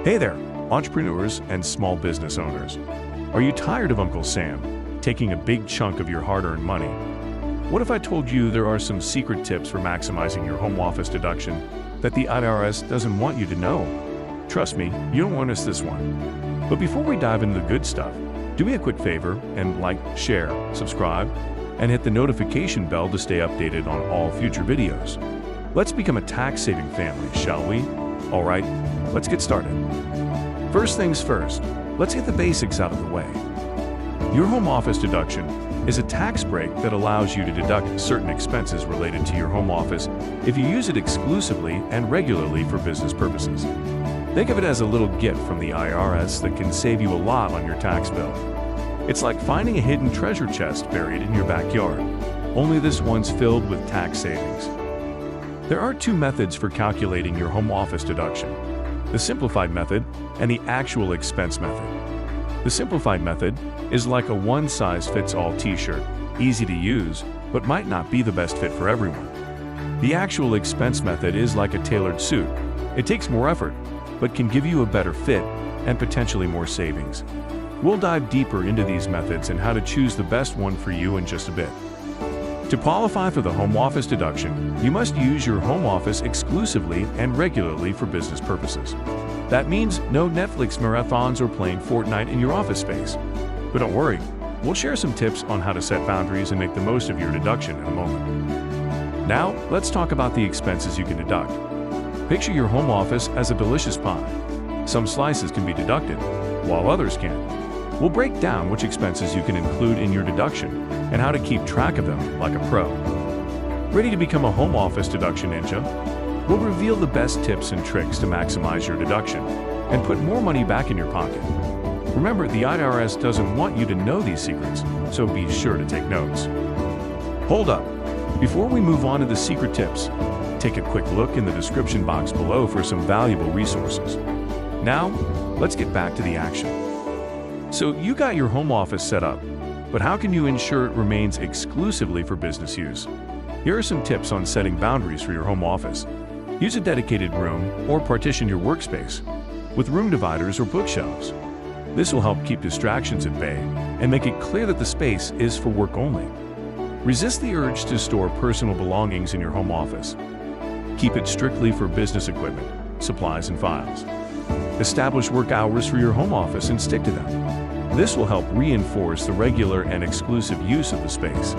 Hey there, entrepreneurs and small business owners. Are you tired of Uncle Sam taking a big chunk of your hard-earned money? What if I told you there are some secret tips for maximizing your home office deduction that the IRS doesn't want you to know? Trust me, you don't want to miss this one. But before we dive into the good stuff, do me a quick favor and like, share, subscribe, and hit the notification bell to stay updated on all future videos. Let's become a tax-saving family, shall we? All right, let's get started. First things first, let's get the basics out of the way. Your home office deduction is a tax break that allows you to deduct certain expenses related to your home office if you use it exclusively and regularly for business purposes. Think of it as a little gift from the IRS that can save you a lot on your tax bill. It's like finding a hidden treasure chest buried in your backyard, only this one's filled with tax savings. There are two methods for calculating your home office deduction: the simplified method and the actual expense method. The simplified method is like a one-size-fits-all t-shirt, easy to use, but might not be the best fit for everyone. The actual expense method is like a tailored suit. It takes more effort, but can give you a better fit and potentially more savings. We'll dive deeper into these methods and how to choose the best one for you in just a bit. To qualify for the home office deduction, you must use your home office exclusively and regularly for business purposes. That means no Netflix marathons or playing Fortnite in your office space. But don't worry, we'll share some tips on how to set boundaries and make the most of your deduction in a moment. Now, let's talk about the expenses you can deduct. Picture your home office as a delicious pie. Some slices can be deducted, while others can't. We'll break down which expenses you can include in your deduction and how to keep track of them like a pro. Ready to become a home office deduction ninja? We'll reveal the best tips and tricks to maximize your deduction and put more money back in your pocket. Remember, the IRS doesn't want you to know these secrets, so be sure to take notes. Hold up! Before we move on to the secret tips, take a quick look in the description box below for some valuable resources. Now, let's get back to the action. So you got your home office set up, but how can you ensure it remains exclusively for business use? Here are some tips on setting boundaries for your home office. Use a dedicated room or partition your workspace with room dividers or bookshelves. This will help keep distractions at bay and make it clear that the space is for work only. Resist the urge to store personal belongings in your home office. Keep it strictly for business equipment, supplies, and files. Establish work hours for your home office and stick to them. This will help reinforce the regular and exclusive use of the space.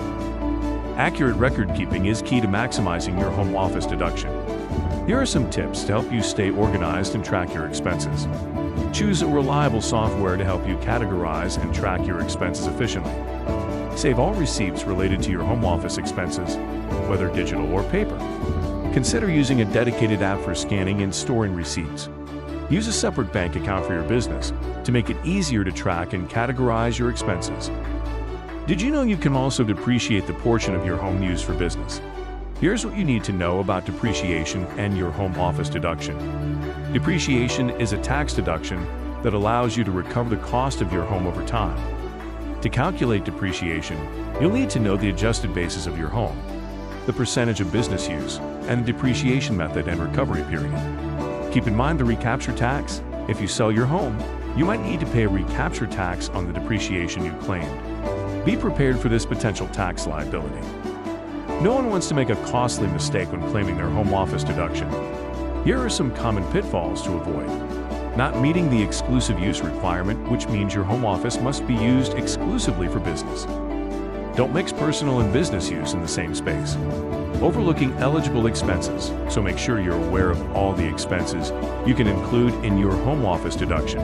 Accurate record keeping is key to maximizing your home office deduction. Here are some tips to help you stay organized and track your expenses. Choose a reliable software to help you categorize and track your expenses efficiently. Save all receipts related to your home office expenses, whether digital or paper. Consider using a dedicated app for scanning and storing receipts. Use a separate bank account for your business to make it easier to track and categorize your expenses. Did you know you can also depreciate the portion of your home used for business? Here's what you need to know about depreciation and your home office deduction. Depreciation is a tax deduction that allows you to recover the cost of your home over time. To calculate depreciation, you'll need to know the adjusted basis of your home, the percentage of business use, and the depreciation method and recovery period. Keep in mind the recapture tax. If you sell your home, you might need to pay a recapture tax on the depreciation you claimed. Be prepared for this potential tax liability. No one wants to make a costly mistake when claiming their home office deduction. Here are some common pitfalls to avoid. Not meeting the exclusive use requirement, which means your home office must be used exclusively for business. Don't mix personal and business use in the same space. Overlooking eligible expenses, so make sure you're aware of all the expenses you can include in your home office deduction.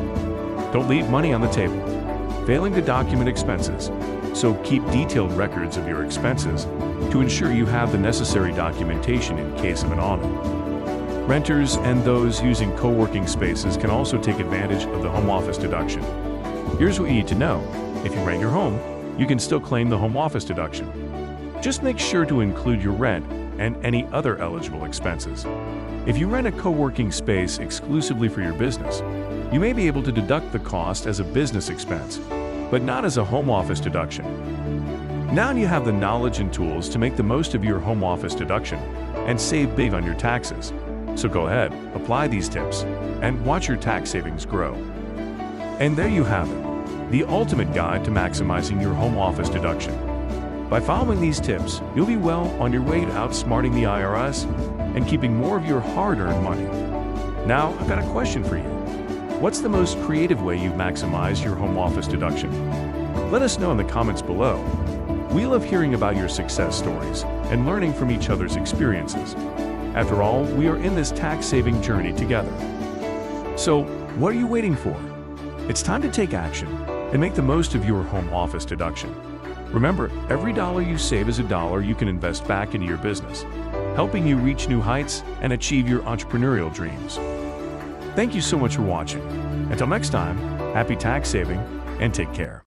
Don't leave money on the table. Failing to document expenses, so keep detailed records of your expenses to ensure you have the necessary documentation in case of an audit. Renters and those using co-working spaces can also take advantage of the home office deduction. Here's what you need to know. If you rent your home, you can still claim the home office deduction. Just make sure to include your rent and any other eligible expenses. If you rent a co-working space exclusively for your business, you may be able to deduct the cost as a business expense, but not as a home office deduction. Now you have the knowledge and tools to make the most of your home office deduction and save big on your taxes. So go ahead, apply these tips, and watch your tax savings grow. And there you have it, the ultimate guide to maximizing your home office deduction. By following these tips, you'll be well on your way to outsmarting the IRS and keeping more of your hard-earned money. Now, I've got a question for you. What's the most creative way you've maximized your home office deduction? Let us know in the comments below. We love hearing about your success stories and learning from each other's experiences. After all, we are in this tax-saving journey together. So, what are you waiting for? It's time to take action and make the most of your home office deduction. Remember, every dollar you save is a dollar you can invest back into your business, helping you reach new heights and achieve your entrepreneurial dreams. Thank you so much for watching. Until next time, happy tax saving and take care.